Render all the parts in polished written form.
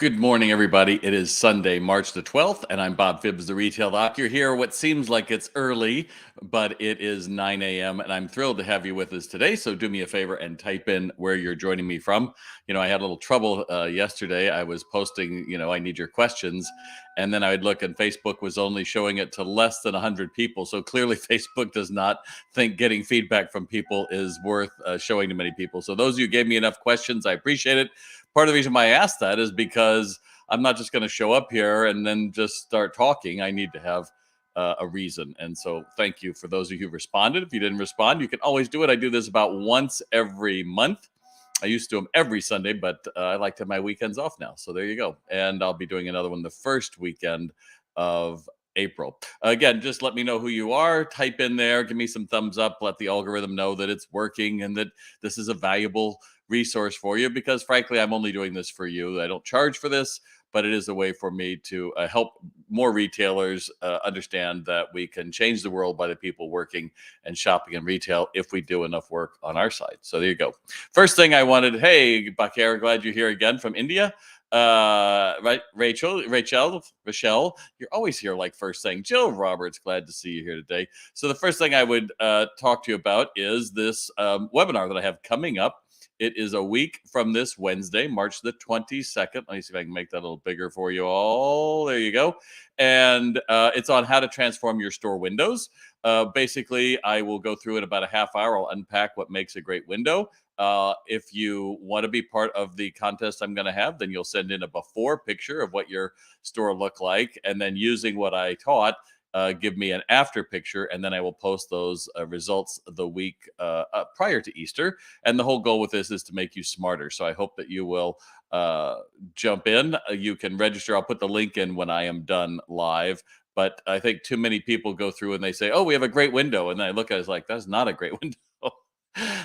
Good morning, everybody. It is Sunday, March the 12th, and I'm Bob Phibbs, the retail doc. You're here. What seems like it's early, but it is 9 a.m., and I'm thrilled to have you with us today. So do me a favor and type in where you're joining me from. I had a little trouble yesterday. I was posting, I need your questions, and then I would look, and Facebook was only showing it to less than 100 people. So clearly, Facebook does not think getting feedback from people is worth showing to many people. So those of you who gave me enough questions, I appreciate it. Part of the reason why I asked that is because I'm not just going to show up here and then just start talking. I need to have a reason. And so thank you for those of you who responded. If you didn't respond, you can always do it. I do this about once every month. I used to do them every Sunday, but I like to have my weekends off now. So there you go. And I'll be doing another one the first weekend of April. Again, just let me know who you are. Type in there, give me some thumbs up, let the algorithm know that it's working and that this is a valuable resource for you, because frankly, I'm only doing this for you. I don't charge for this, but it is a way for me to help more retailers understand that we can change the world by the people working and shopping in retail if we do enough work on our side. So there you go. First thing I wanted, hey, Bakir, glad you're here again from India. Right, Rochelle, you're always here like first thing. Jill Roberts, glad to see you here today. So the first thing I would talk to you about is this webinar that I have coming up. It is a week from this Wednesday, March the 22nd. Let me see if I can make that a little bigger for you all. There you go. And it's on how to transform your store windows. Basically, I will go through in about a half hour. I'll unpack what makes a great window. If you want to be part of the contest I'm going to have, then you'll send in a before picture of what your store looked like. And then using what I taught, give me an after picture, and then I will post those results the week prior to Easter. And the whole goal with this is to make you smarter. So I hope that you will jump in. You can register. I'll put the link in when I am done live. But I think too many people go through and they say, "Oh, we have a great window," and then I look at it, it's like, that's not a great window.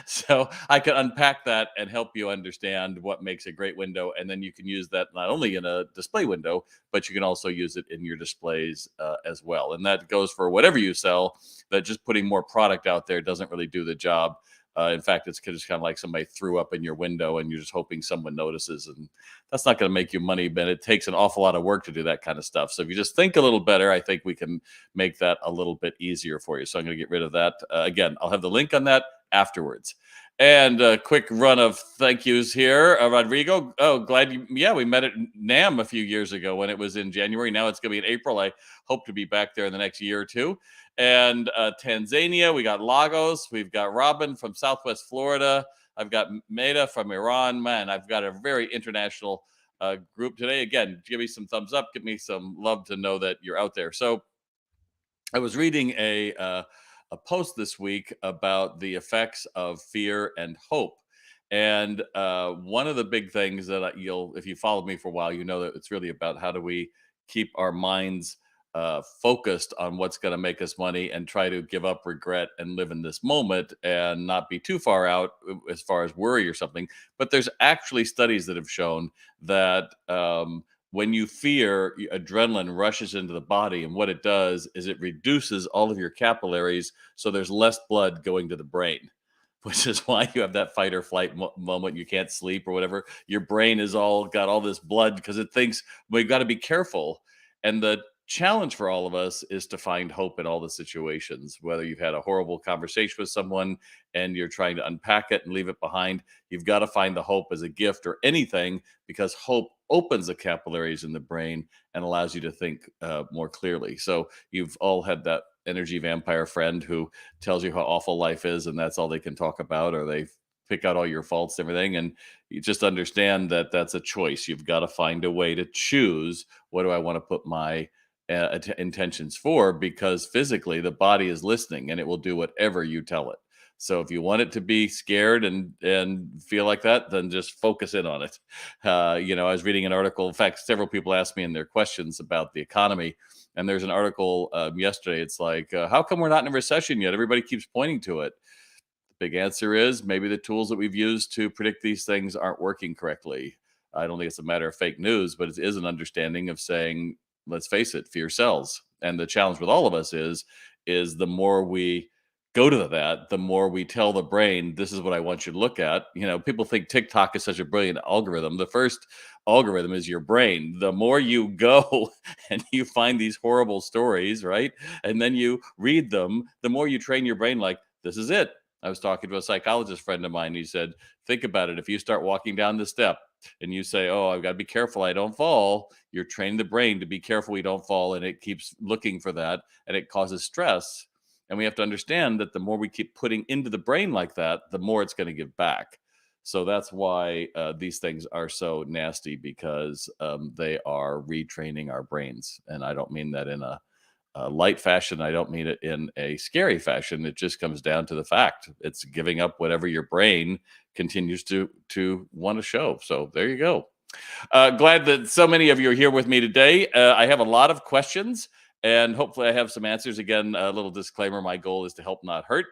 So I can unpack that and help you understand what makes a great window, and then you can use that not only in a display window, but you can also use it in your displays as well. And that goes for whatever you sell. That just putting more product out there doesn't really do the job. In fact, it's just kind of like somebody threw up in your window and you're just hoping someone notices. And that's not going to make you money, but it takes an awful lot of work to do that kind of stuff. So if you just think a little better, I think we can make that a little bit easier for you. So I'm going to get rid of that. Again, I'll have the link on that afterwards. And a quick run of thank yous here. Rodrigo, oh, glad you, yeah, we met at NAM a few years ago when it was in January. Now it's going to be in April. I hope to be back there in the next year or two. And Tanzania, we got Lagos, we've got Robin from Southwest Florida, I've got Maida from Iran. Man, I've got a very international group today. Again, give me some thumbs up, give me some love to know that you're out there. So I was reading a post this week about the effects of fear and hope. And one of the big things that if you followed me for a while, you know that it's really about how do we keep our minds focused on what's going to make us money and try to give up regret and live in this moment and not be too far out as far as worry or something. But there's actually studies that have shown that when you fear, adrenaline rushes into the body, and what it does is it reduces all of your capillaries, so there's less blood going to the brain, which is why you have that fight or flight moment. You can't sleep or whatever. Your brain is all got all this blood because it thinks, well, you've got to be careful. And the challenge for all of us is to find hope in all the situations, whether you've had a horrible conversation with someone and you're trying to unpack it and leave it behind. You've got to find the hope as a gift or anything, because hope opens the capillaries in the brain and allows you to think more clearly. So you've all had that energy vampire friend who tells you how awful life is and that's all they can talk about, or they pick out all your faults and everything. And you just understand that that's a choice. You've got to find a way to choose, what do I want to put my intentions for, because physically the body is listening and it will do whatever you tell it. So if you want it to be scared and feel like that, then just focus in on it. I was reading an article. In fact, several people asked me in their questions about the economy, and there's an article yesterday. It's like, how come we're not in a recession yet? Everybody keeps pointing to it. The big answer is maybe the tools that we've used to predict these things aren't working correctly. I don't think it's a matter of fake news, but it is an understanding of saying, let's face it, fear sells. And the challenge with all of us is the more we go to that, the more we tell the brain, this is what I want you to look at. People think TikTok is such a brilliant algorithm. The first algorithm is your brain. The more you go and you find these horrible stories, right? And then you read them, the more you train your brain, like, this is it. I was talking to a psychologist friend of mine. He said, think about it. If you start walking down the step and you say, oh, I've got to be careful I don't fall, you're training the brain to be careful we don't fall. And it keeps looking for that and it causes stress. And we have to understand that the more we keep putting into the brain like that, the more it's going to give back. So that's why these things are so nasty, because they are retraining our brains. And I don't mean that in a light fashion. I don't mean it in a scary fashion. It just comes down to the fact it's giving up whatever your brain continues to want to show. So there you go. Glad that so many of you are here with me today. I have a lot of questions, and hopefully, I have some answers. Again, a little disclaimer: my goal is to help, not hurt.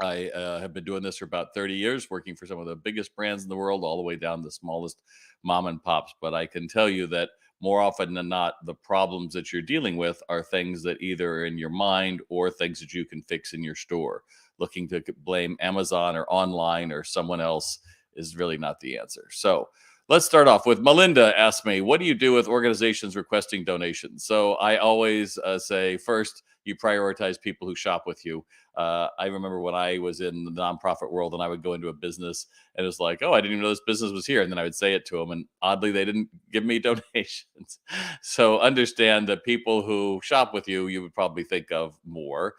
I have been doing this for about 30 years, working for some of the biggest brands in the world, all the way down to the smallest mom and pops. But I can tell you that more often than not, the problems that you're dealing with are things that either are in your mind or things that you can fix in your store. Looking to blame Amazon or online or someone else is really not the answer. So let's start off with Melinda asked me, what do you do with organizations requesting donations? So I always say, first, you prioritize people who shop with you. I remember when I was in the nonprofit world and I would go into a business and it was like, oh, I didn't even know this business was here. And then I would say it to them. And oddly, they didn't give me donations. So understand that people who shop with you, you would probably think of more.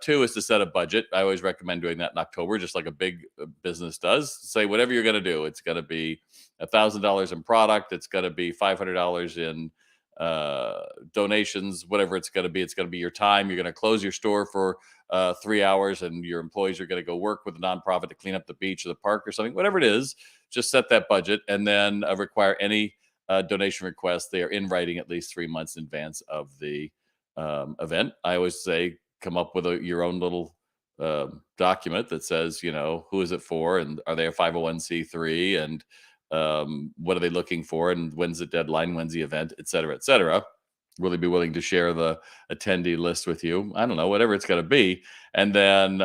Two is to set a budget. I always recommend doing that in October, just like a big business does. Say whatever you're going to do. It's going to be $1,000 in product. It's going to be $500 in donations, whatever it's going to be. It's going to be your time. You're going to close your store for 3 hours, and your employees are going to go work with a nonprofit to clean up the beach or the park or something. Whatever it is, just set that budget, and then require any donation requests. They are in writing at least 3 months in advance of the event. I always say, come up with your own little document that says, who is it for, and are they a 501c3, and what are they looking for, and when's the deadline, when's the event, et cetera, et cetera. Will they be willing to share the attendee list with you? I don't know, whatever it's going to be, and then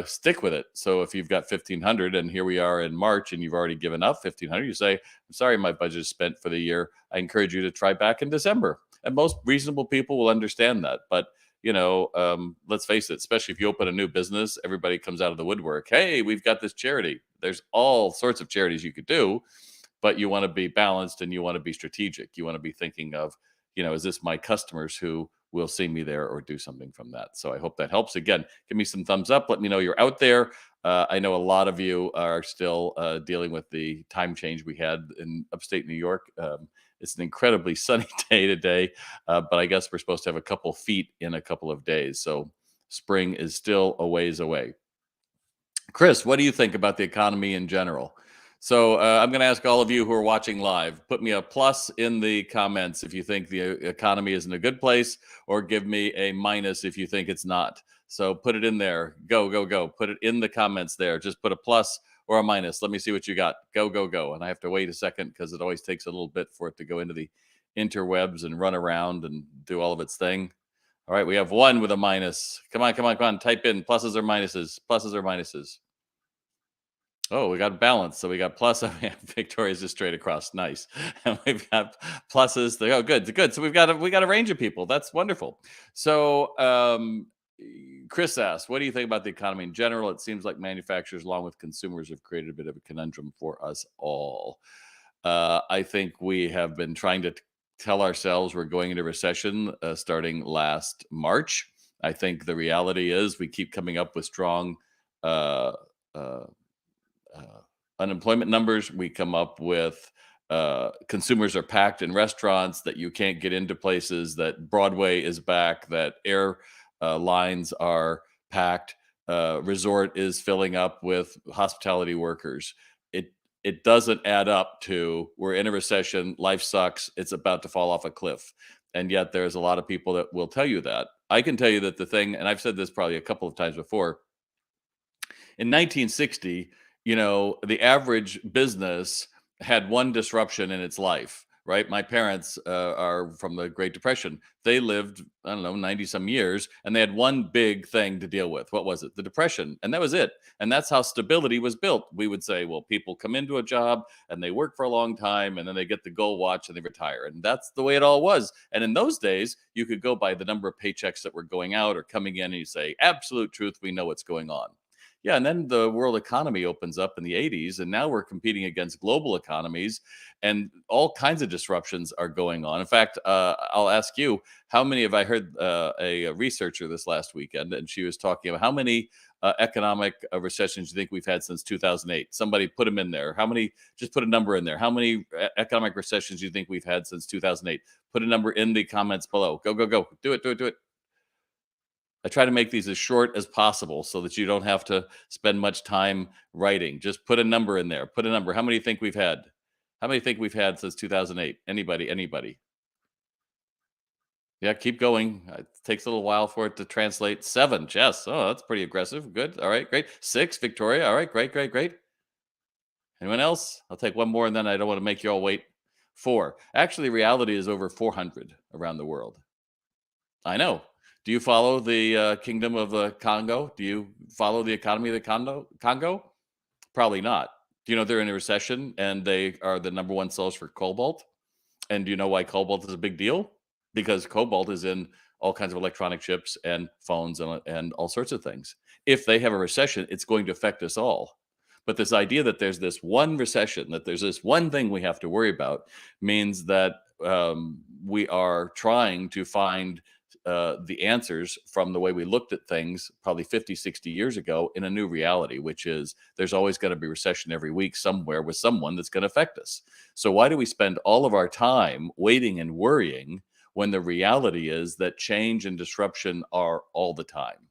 stick with it. So if you've got 1,500 and here we are in March and you've already given up 1,500, you say, I'm sorry, my budget is spent for the year. I encourage you to try back in December. And most reasonable people will understand that. But let's face it, especially if you open a new business, everybody comes out of the woodwork. Hey, we've got this charity. There's all sorts of charities you could do, but you want to be balanced and you want to be strategic. You want to be thinking of, is this my customers who will see me there or do something from that? So I hope that helps. Again, give me some thumbs up. Let me know you're out there. I know a lot of you are still dealing with the time change we had in upstate New York. It's an incredibly sunny day today, but I guess we're supposed to have a couple feet in a couple of days. So spring is still a ways away. Chris, what do you think about the economy in general? So I'm going to ask all of you who are watching live, put me a plus in the comments if you think the economy is in a good place, or give me a minus if you think it's not. So put it in there. Go, go, go. Put it in the comments there. Just put a plus or a minus. Let me see what you got. Go, go, go. And I have to wait a second because it always takes a little bit for it to go into the interwebs and run around and do all of its thing. All right, we have one with a minus. Come on, come on, come on. Type in pluses or minuses. Pluses or minuses. Oh, we got balance. So we got plus. Victoria's just straight across. Nice. And we've got pluses. Oh, good, good. So we got a range of people. That's wonderful. So Chris asked, what do you think about the economy in general? It seems like manufacturers, along with consumers, have created a bit of a conundrum for us all. I think we have been trying to tell ourselves we're going into recession starting last March. I think the reality is we keep coming up with strong uh, uh, unemployment numbers. We come up with consumers are packed in restaurants, that you can't get into places, that Broadway is back, that air lines are packed, resort is filling up with hospitality workers. It doesn't add up to, we're in a recession, life sucks, it's about to fall off a cliff. And yet there's a lot of people that will tell you that. I can tell you that the thing, and I've said this probably a couple of times before, in 1960, the average business had one disruption in its life. right? My parents are from the Great Depression. They lived, I don't know, 90 some years, and they had one big thing to deal with. What was it? The Depression. And that was it. And that's how stability was built. We would say, well, people come into a job and they work for a long time, and then they get the gold watch and they retire. And that's the way it all was. And in those days, you could go by the number of paychecks that were going out or coming in, and you say, absolute truth, we know what's going on. Yeah, and then the world economy opens up in the 80s, and now we're competing against global economies, and all kinds of disruptions are going on. In fact, I'll ask you, how many have I heard a researcher this last weekend, and she was talking about how many economic recessions you think we've had since 2008? Somebody put them in there. How many? Just put a number in there. How many economic recessions do you think we've had since 2008? Put a number in the comments below. Go, go, go. Do it, do it, do it. I try to make these as short as possible so that you don't have to spend much time writing. Just put a number in there. Put a number. How many think we've had? How many think we've had since 2008? Anybody? Anybody? Yeah, keep going. It takes a little while for it to translate. Seven, Jess. Oh, that's pretty aggressive. Good. All right, great. Six, Victoria. All right, great, great, great. Anyone else? I'll take one more and then I don't want to make you all wait. Four. Actually, reality is over 400 around the world. I know. Do you follow the kingdom of the Congo? Do you follow the economy of the Congo? Probably not. Do you know they're in a recession and they are the number one source for cobalt? And do you know why cobalt is a big deal? Because cobalt is in all kinds of electronic chips and phones and all sorts of things. If they have a recession, it's going to affect us all. But this idea that there's this one recession, that there's this one thing we have to worry about, means that we are trying to find the answers from the way we looked at things probably 50, 60 years ago in a new reality, which is there's always going to be recession every week somewhere with someone that's going to affect us. So why do we spend all of our time waiting and worrying when the reality is that change and disruption are all the time?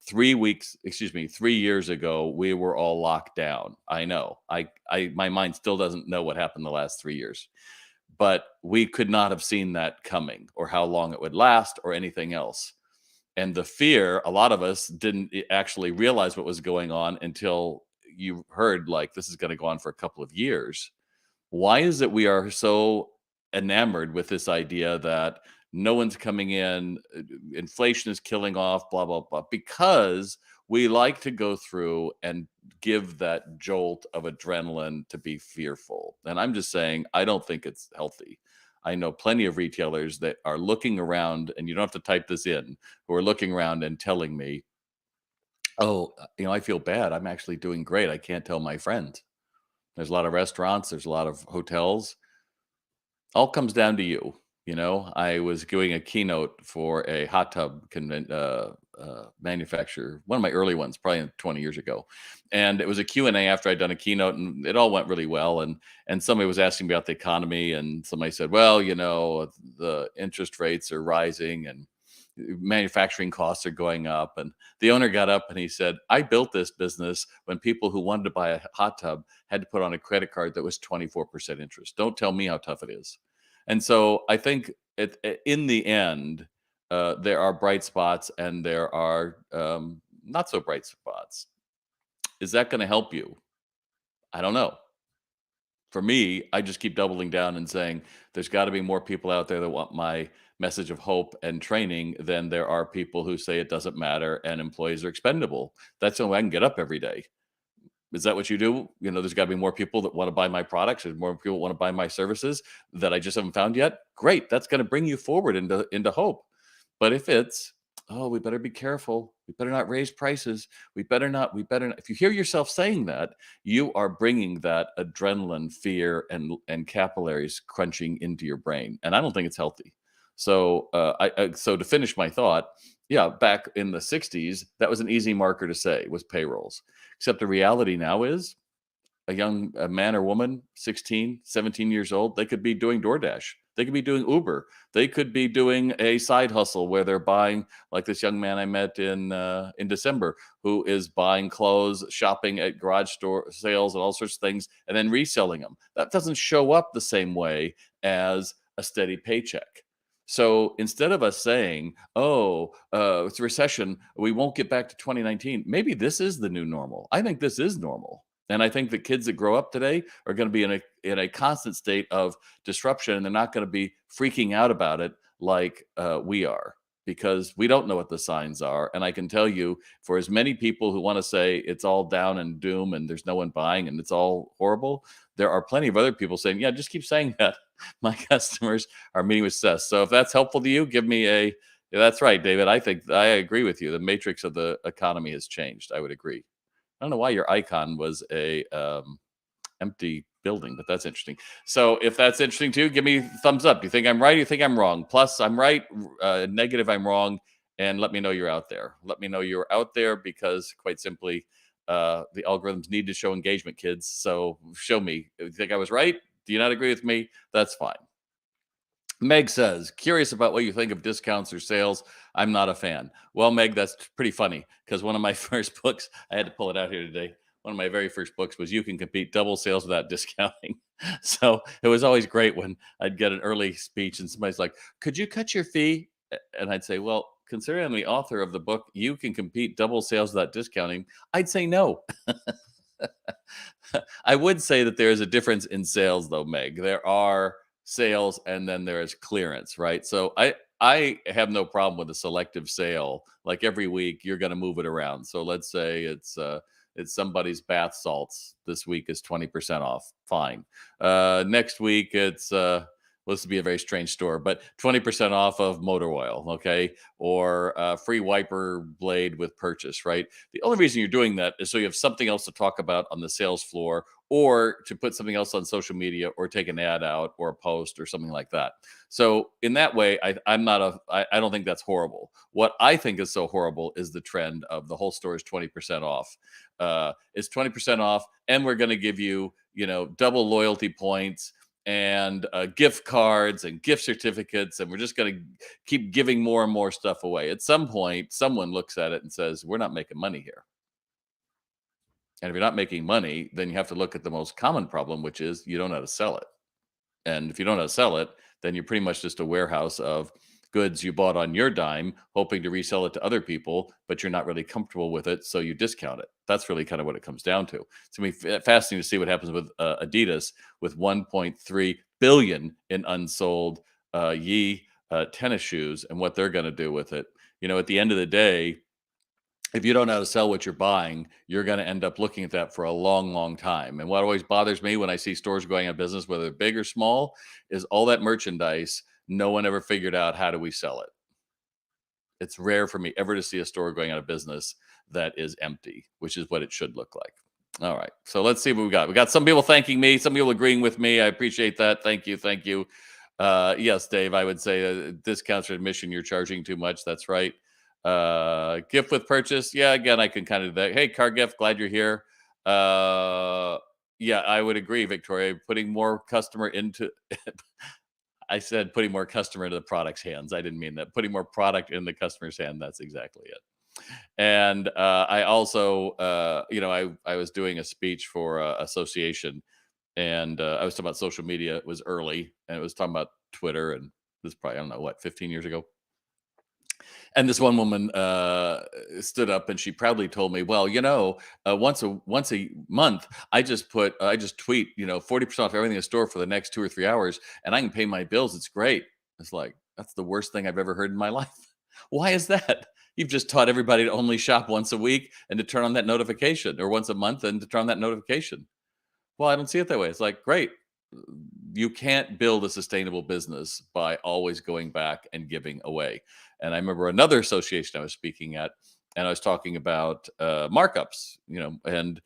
3 weeks, excuse me, 3 years ago, we were all locked down. I know. My mind still doesn't know what happened the last 3 years, but we could not have seen that coming or how long it would last or anything else. And the fear, a lot of us didn't actually realize what was going on until you heard like this is going to go on for a couple of years. Why is it we are so enamored with this idea that no one's coming in, inflation is killing off, blah, blah, blah? Because we like to go through and give that jolt of adrenaline to be fearful. And I'm just saying, I don't think it's healthy. I know plenty of retailers that are looking around, and you don't have to type this in, who are looking around and telling me, oh, I feel bad. I'm actually doing great. I can't tell my friends. There's a lot of restaurants, there's a lot of hotels. All comes down to you. I was doing a keynote for a hot tub manufacturer, one of my early ones, probably 20 years ago. And it was a Q&A after I'd done a keynote, and it all went really well. And somebody was asking me about the economy, and somebody said, well, the interest rates are rising and manufacturing costs are going up. And the owner got up and he said, I built this business when people who wanted to buy a hot tub had to put on a credit card that was 24% interest. Don't tell me how tough it is. And so I think in the end, there are bright spots and there are not so bright spots. Is that going to help you? I don't know. For me, I just keep doubling down and saying there's got to be more people out there that want my message of hope and training than there are people who say it doesn't matter and employees are expendable. That's the only way I can get up every day. Is that what you do? There's got to be more people that want to buy my products. There's more people want to buy my services that I just haven't found yet. Great. That's going to bring you forward into hope. But if it's, oh, we better be careful. We better not raise prices. We better not. If you hear yourself saying that, you are bringing that adrenaline, fear, and capillaries crunching into your brain. And I don't think it's healthy. So, so to finish my thought, yeah, back in the 60s, that was an easy marker to say was payrolls. Except the reality now is a man or woman, 16, 17 years old, they could be doing DoorDash. They could be doing Uber. They could be doing a side hustle where they're buying, like this young man I met in December, who is buying clothes, shopping at garage store sales and all sorts of things, and then reselling them. That doesn't show up the same way as a steady paycheck. So instead of us saying, "Oh, it's a recession, we won't get back to 2019," maybe this is the new normal. I think this is normal. And I think the kids that grow up today are going to be in a constant state of disruption, and they're not going to be freaking out about it like we are, because we don't know what the signs are. And I can tell you, for as many people who want to say it's all down and doom and there's no one buying and it's all horrible, there are plenty of other people saying, "Yeah, just keep saying that. My customers are meeting with success." So if that's helpful to you, give me a. Yeah, that's right, David. I think I agree with you. The matrix of the economy has changed. I would agree. I don't know why your icon was a empty building, but that's interesting. So if that's interesting too, give me thumbs up. Do you think I'm right? Do you think I'm wrong? Plus, I'm right. Negative, I'm wrong. And let me know you're out there. Let me know you're out there because, quite simply, the algorithms need to show engagement, kids. So show me. If you think I was right? Do you not agree with me? That's fine. Meg says, curious about what you think of discounts or sales. I'm not a fan. Well, Meg, that's pretty funny because one of my first books, I had to pull it out here today. One of my very first books was You Can Compete Double Sales Without Discounting. So it was always great when I'd get an early speech and somebody's like, could you cut your fee? And I'd say, well, considering I'm the author of the book, You Can Compete Double Sales Without Discounting, I'd say no. I would say that there is a difference in sales, though, Meg. There are sales, and then there is clearance, right? So I have no problem with a selective sale. Like every week, you're going to move it around. So let's say it's somebody's bath salts. This week is 20% off. Fine. Next week it's well, this would be a very strange store, but 20% off of motor oil, okay, or free wiper blade with purchase, right? The only reason you're doing that is so you have something else to talk about on the sales floor, or to put something else on social media, or take an ad out, or a post, or something like that. So in that way, I don't think that's horrible. What I think is so horrible is the trend of the whole store is 20% off. It's 20% off, and we're going to give you, double loyalty points and gift cards and gift certificates, and we're just going to keep giving more and more stuff away. At some point, someone looks at it and says, "We're not making money here." And if you're not making money, then you have to look at the most common problem, which is you don't know how to sell it. And if you don't know how to sell it, then you're pretty much just a warehouse of goods you bought on your dime, hoping to resell it to other people, but you're not really comfortable with it, so you discount it. That's really kind of what it comes down to. It's going to be fascinating to see what happens with Adidas with 1.3 billion in unsold Yee tennis shoes and what they're going to do with it. At the end of the day, if you don't know how to sell what you're buying, you're going to end up looking at that for a long, long time. And what always bothers me when I see stores going out of business, whether big or small, is all that merchandise. No one ever figured out how do we sell it. It's rare for me ever to see a store going out of business that is empty, which is what it should look like. All right. So let's see what we got. We got some people thanking me, some people agreeing with me. I appreciate that. Thank you. Thank you. Yes, Dave, I would say discounts for admission, you're charging too much. That's right. Gift with purchase. Yeah, again, I can kind of do that. Hey, car gift, glad you're here. Yeah, I would agree, Victoria. Putting more customer into I said putting more customer into the product's hands. I didn't mean that. Putting more product in the customer's hand. That's exactly it. And I also, I was doing a speech for association, and I was talking about social media. It was early, and it was talking about Twitter, and this is probably, I don't know what, 15 years ago. And this one woman stood up and she proudly told me, "Well, once a month, I just tweet, 40% off everything in the store for the next 2 or 3 hours, and I can pay my bills. It's great." It's like, that's the worst thing I've ever heard in my life. Why is that? You've just taught everybody to only shop once a week and to turn on that notification, or once a month and to turn on that notification. Well, I don't see it that way. It's like, great. You can't build a sustainable business by always going back and giving away. And I remember another association I was speaking at, and I was talking about markups, and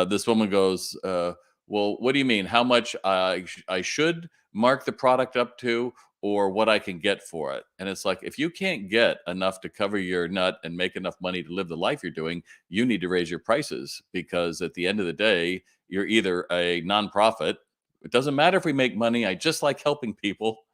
this woman goes, "Well, what do you mean? How much I should mark the product up to, or what I can get for it?" And it's like, if you can't get enough to cover your nut and make enough money to live the life you're doing, you need to raise your prices, because at the end of the day, you're either a nonprofit. It doesn't matter if we make money. I just like helping people.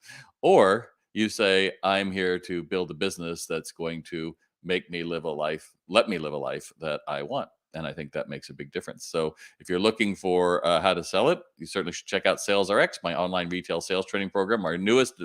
Or you say, I'm here to build a business that's going to make me live a life, let me live a life that I want. And I think that makes a big difference. So if you're looking for how to sell it, you certainly should check out Sales RX, my online retail sales training program. Our newest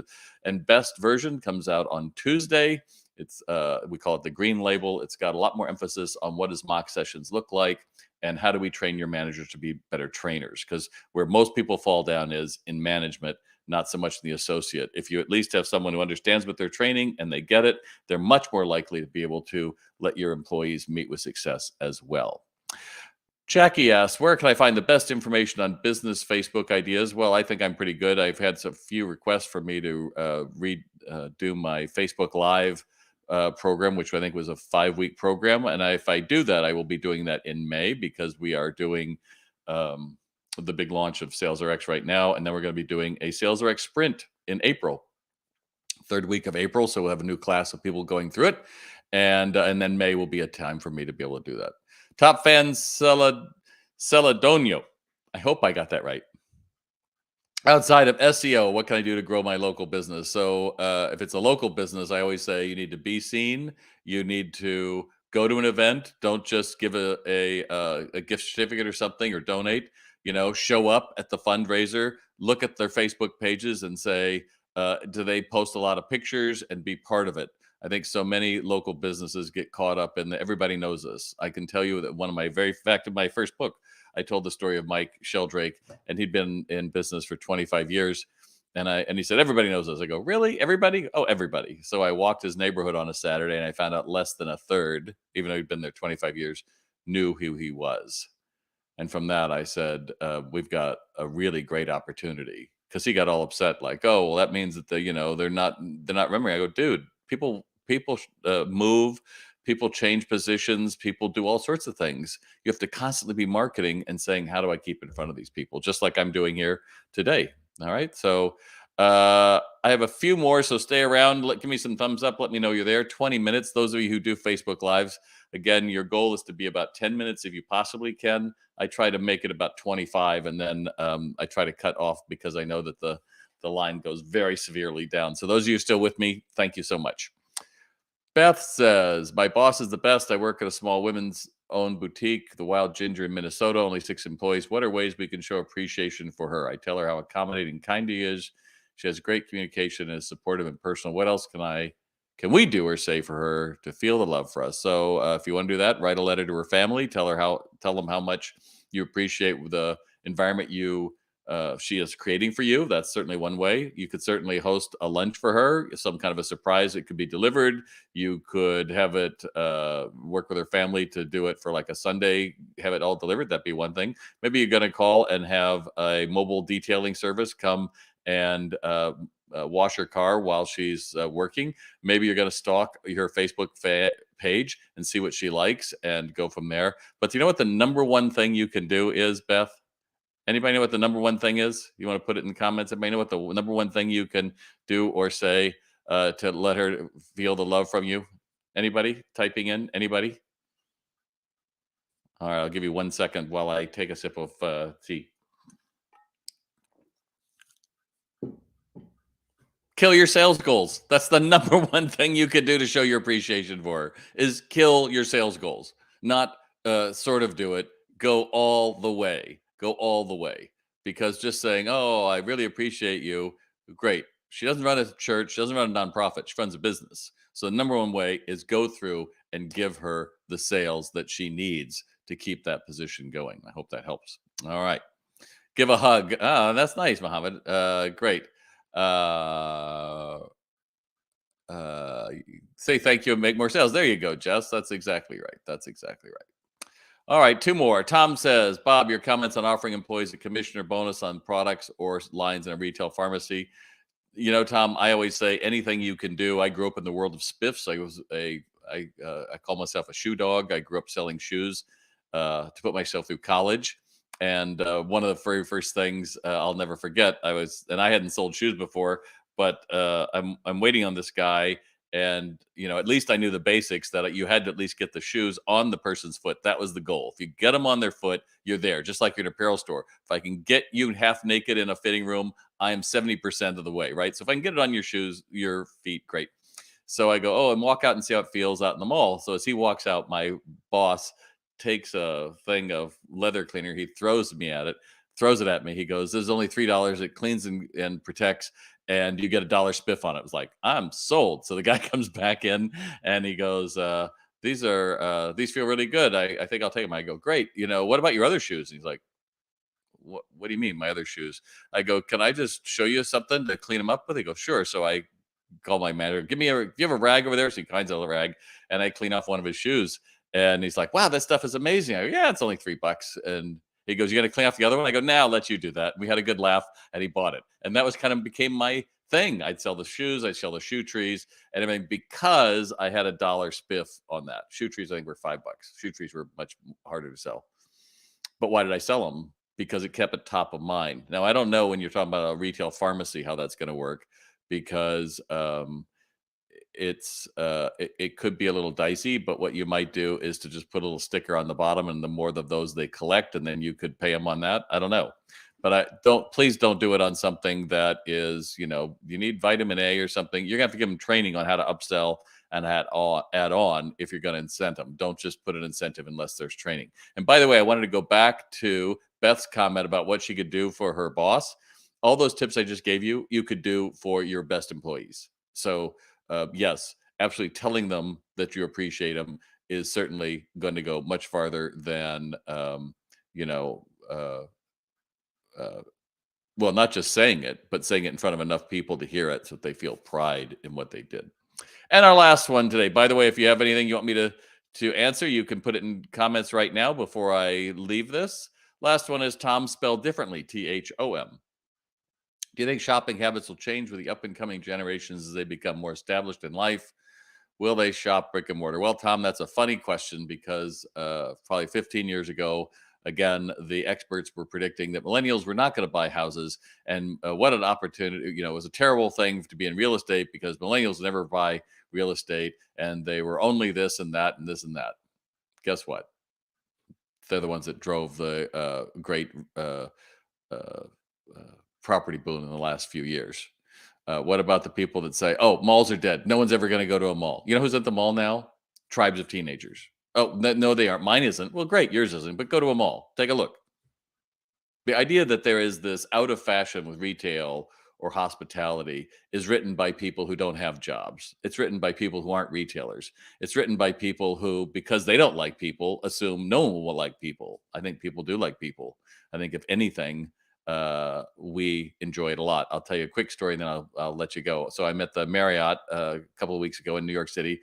and best version comes out on Tuesday. It's we call it the green label. It's got a lot more emphasis on what does mock sessions look like and how do we train your managers to be better trainers, because where most people fall down is in management, not so much the associate. If you at least have someone who understands what they're training and they get it, they're much more likely to be able to let your employees meet with success as well. Jackie asks, where can I find the best information on business Facebook ideas? Well, I think I'm pretty good. I've had a few requests for me to do my Facebook Live program, which I think was a 5-week program. And if I do that, I will be doing that in May, because we are doing um, the big launch of SalesRx right now. And then we're going to be doing a SalesRx sprint in April, third week of April. So we'll have a new class of people going through it. And then May will be a time for me to be able to do that. Top fan Celadonio. I hope I got that right. Outside of SEO, what can I do to grow my local business? So, if it's a local business, I always say you need to be seen. You need to go to an event. Don't just give a gift certificate or something, or donate. Show up at the fundraiser. Look at their Facebook pages and say, do they post a lot of pictures, and be part of it. I think so many local businesses get caught up in everybody knows this. I can tell you that one of my fact of my first book, I told the story of Mike Sheldrake, and he'd been in business for 25 years. And he said, everybody knows this. I go, really? Everybody? Oh, everybody. So I walked his neighborhood on a Saturday, and I found out less than a third, even though he'd been there 25 years, knew who he was. And from that, I said, we've got a really great opportunity, because he got all upset, like, oh, well, that means that they're not remembering. I go, dude, people move, people change positions, people do all sorts of things. You have to constantly be marketing and saying, how do I keep in front of these people? Just like I'm doing here today. All right. So I have a few more. So stay around. Give me some thumbs up. Let me know you're there. 20 minutes. Those of you who do Facebook Lives, again, your goal is to be about 10 minutes if you possibly can. I try to make it about 25, and then I try to cut off, because I know that the line goes very severely down. So those of you still with me, thank you so much. Beth says, my boss is the best. I work at a small women's owned boutique, the Wild Ginger in Minnesota, only 6 employees. What are ways we can show appreciation for her? I tell her how accommodating and kind he is. She has great communication and is supportive and personal. What else can we do or say for her to feel the love for us? So if you want to do that, write a letter to her family. Tell them how much you appreciate the environment she is creating for you. That's certainly one way. You could certainly host a lunch for her, some kind of a surprise. It could be delivered. You could have it work with her family to do it for like a Sunday, have it all delivered. That'd be one thing. Maybe you're going to call and have a mobile detailing service come and wash her car while she's working. Maybe you're going to stalk her Facebook page and see what she likes and go from there. But you know what the number one thing you can do is, Beth? Anybody know what the number one thing is? You want to put it in the comments? Anybody know what the number one thing you can do or say to let her feel the love from you? Anybody typing in? Anybody? All right, I'll give you 1 second while I take a sip of tea. Kill your sales goals. That's the number one thing you could do to show your appreciation for her, is kill your sales goals. Not sort of do it. Go all the way. Go all the way. Because just saying, oh, I really appreciate you. Great. She doesn't run a church. She doesn't run a nonprofit. She runs a business. So the number one way is go through and give her the sales that she needs to keep that position going. I hope that helps. All right. Give a hug. Ah, that's nice, Mohammed. Great. Uh, say thank you and make more sales. There you go, Jess. That's exactly right. That's exactly right. All right, 2 more. Tom says, Bob, your comments on offering employees a commission or bonus on products or lines in a retail pharmacy. Tom, I always say anything you can do. I grew up in the world of spiffs. I call myself a shoe dog. I grew up selling shoes to put myself through college. And one of the very first things I'll never forget, I hadn't sold shoes before, but I'm waiting on this guy, and at least I knew the basics that you had to at least get the shoes on the person's foot. That was the goal. If you get them on their foot, you're there. Just like you're in an apparel store. If I can get you half naked in a fitting room, I am 70% of the way, right? So if I can get it on your feet, great. So I go, and walk out and see how it feels out in the mall. So as he walks out, my boss takes a thing of leather cleaner. He throws me at it. throws it at me. He goes, "This is only $3. It cleans and protects, and you get a dollar spiff on it." I was like, "I'm sold." So the guy comes back in and he goes, these feel really good. I think I'll take them." I go, "Great. What about your other shoes?" And he's like, "What do you mean, my other shoes?" I go, "Can I just show you something to clean them up with?" He goes, "Sure." So I call my manager, do you have a rag over there?" So he finds a rag and I clean off one of his shoes. And he's like, "Wow, that stuff is amazing." I go, "Yeah, it's only $3." And he goes, "You gonna clean off the other one?" I go, "Nah, I'll let you do that." We had a good laugh and he bought it. And that was kind of became my thing. I'd sell the shoes, I'd sell the shoe trees, and everything because I had a dollar spiff on that. Shoe trees, I think, were $5. Shoe trees were much harder to sell. But why did I sell them? Because it kept it top of mind. Now, I don't know when you're talking about a retail pharmacy how that's going to work because it could be a little dicey, but what you might do is to just put a little sticker on the bottom, and the more of those they collect, and then you could pay them on that. I don't know. But I don't please don't do it on something that is, you need vitamin A or something. You're gonna have to give them training on how to upsell and add on if you're gonna incent them. Don't just put an incentive unless there's training. And by the way, I wanted to go back to Beth's comment about what she could do for her boss. All those tips I just gave you, you could do for your best employees. So yes, absolutely telling them that you appreciate them is certainly going to go much farther than you know uh, uh, well, not just saying it, but saying it in front of enough people to hear it so that they feel pride in what they did. And our last one today, by the way, if you have anything you want me to answer, you can put it in comments right now before I leave this. Last one is Tom spelled differently, Thom. Do you think shopping habits will change with the up and coming generations as they become more established in life? Will they shop brick and mortar? Well, Tom, that's a funny question because probably 15 years ago, again, the experts were predicting that millennials were not going to buy houses. And what an opportunity. It was a terrible thing to be in real estate because millennials never buy real estate and they were only this and that and this and that. Guess what? They're the ones that drove the great uh, uh, property boom in the last few years. What about the people that say, "Oh, malls are dead. No one's ever going to go to a mall"? You know who's at the mall now? Tribes of teenagers. Oh, no, they aren't. Mine isn't. Well, great, yours isn't. But go to a mall. Take a look. The idea that there is this out of fashion with retail or hospitality is written by people who don't have jobs. It's written by people who aren't retailers. It's written by people who, because they don't like people, assume no one will like people. I think people do like people. I think if anything, we enjoy it a lot. I'll tell you a quick story, and then I'll let you go. So I'm at the Marriott a couple of weeks ago in New York City,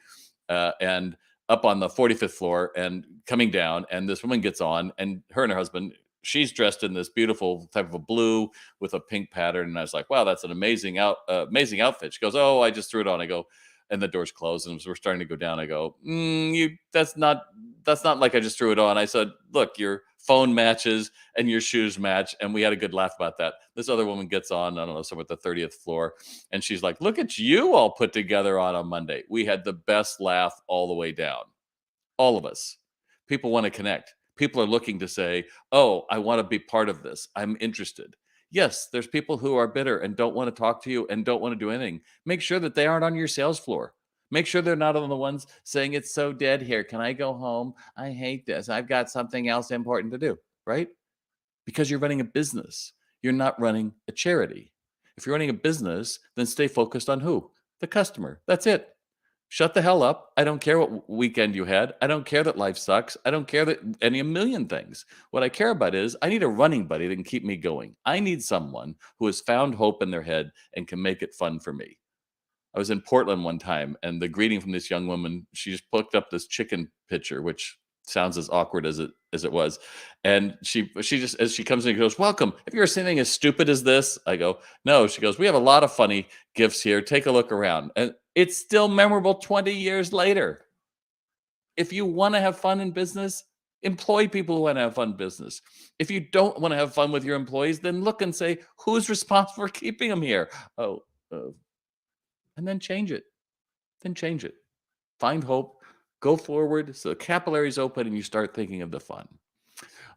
and up on the 45th floor, and coming down, and this woman gets on, and her and her husband, she's dressed in this beautiful type of a blue with a pink pattern. And I was like, wow, that's an amazing outfit. She goes, "Oh, I just threw it on." I go, and the door's closed, and as we're starting to go down, I go, that's not like I just threw it on. I said, "Look, your phone matches and your shoes match." And we had a good laugh about that. This other woman gets on, I don't know, somewhere at the 30th floor, and she's like, "Look at you all put together on a Monday." We had the best laugh all the way down. All of us. People want to connect. People are looking to say, "Oh, I want to be part of this. I'm interested." Yes, there's people who are bitter and don't want to talk to you and don't want to do anything. Make sure that they aren't on your sales floor. Make sure they're not on the ones saying, "It's so dead here. Can I go home? I hate this. I've got something else important to do." Right? Because you're running a business. You're not running a charity. If you're running a business, then stay focused on who? The customer. That's it. Shut the hell up. I don't care what weekend you had. I don't care that life sucks. I don't care that any a million things. What I care about is I need a running buddy that can keep me going. I need someone who has found hope in their head and can make it fun for me. I was in Portland one time, and the greeting from this young woman, she just picked up this chicken picture, which sounds as awkward as it was. And she just as she comes in, goes, "Welcome. Have you ever seen anything as stupid as this?" I go, "No." She goes, "We have a lot of funny gifts here. Take a look around." And it's still memorable 20 years later. If you want to have fun in business, employ people who want to have fun in business. If you don't want to have fun with your employees, then look and say, who's responsible for keeping them here? Oh, uh, and then change it. Then change it. Find hope, go forward so the capillaries open and you start thinking of the fun.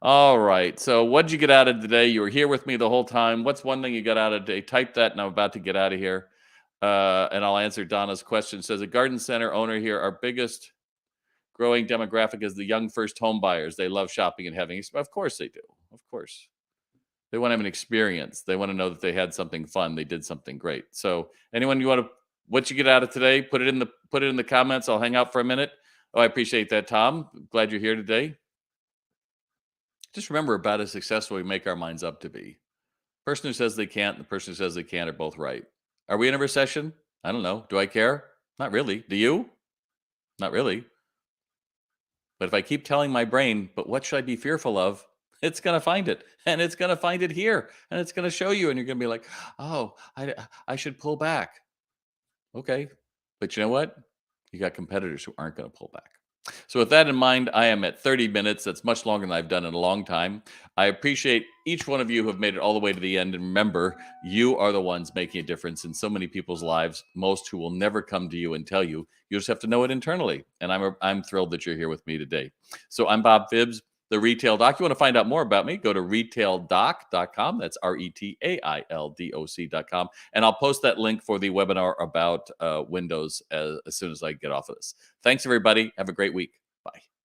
All right. So, what did you get out of today? You were here with me the whole time. What's one thing you got out of today? Type that, and I'm about to get out of here. And I'll answer Donna's question. Says a garden center owner here. Our biggest growing demographic is the young first home buyers. They love shopping and having. Of course they do. Of course. They want to have an experience. They want to know that they had something fun. They did something great. So, anyone you want to, what you get out of today, put it in the comments. I'll hang out for a minute. Oh, I appreciate that, Tom. Glad you're here today. Just remember, about as successful we make our minds up to be. Person who says they can't and the person who says they can't are both right. Are we in a recession? I don't know. Do I care? Not really. Do you? Not really. But if I keep telling my brain, but what should I be fearful of? It's going to find it, and it's going to find it here, and it's going to show you, and you're going to be like, oh, I should pull back. Okay. But you know what? You got competitors who aren't going to pull back. So, with that in mind, I am at 30 minutes. That's much longer than I've done in a long time. I appreciate each one of you who have made it all the way to the end. And remember, you are the ones making a difference in so many people's lives, most who will never come to you and tell you. You just have to know it internally. And I'm thrilled that you're here with me today. So, I'm Bob Phibbs, the Retail Doc. You want to find out more about me? Go to retaildoc.com. That's retaildoc.com. And I'll post that link for the webinar about Windows as soon as I get off of this. Thanks, everybody. Have a great week.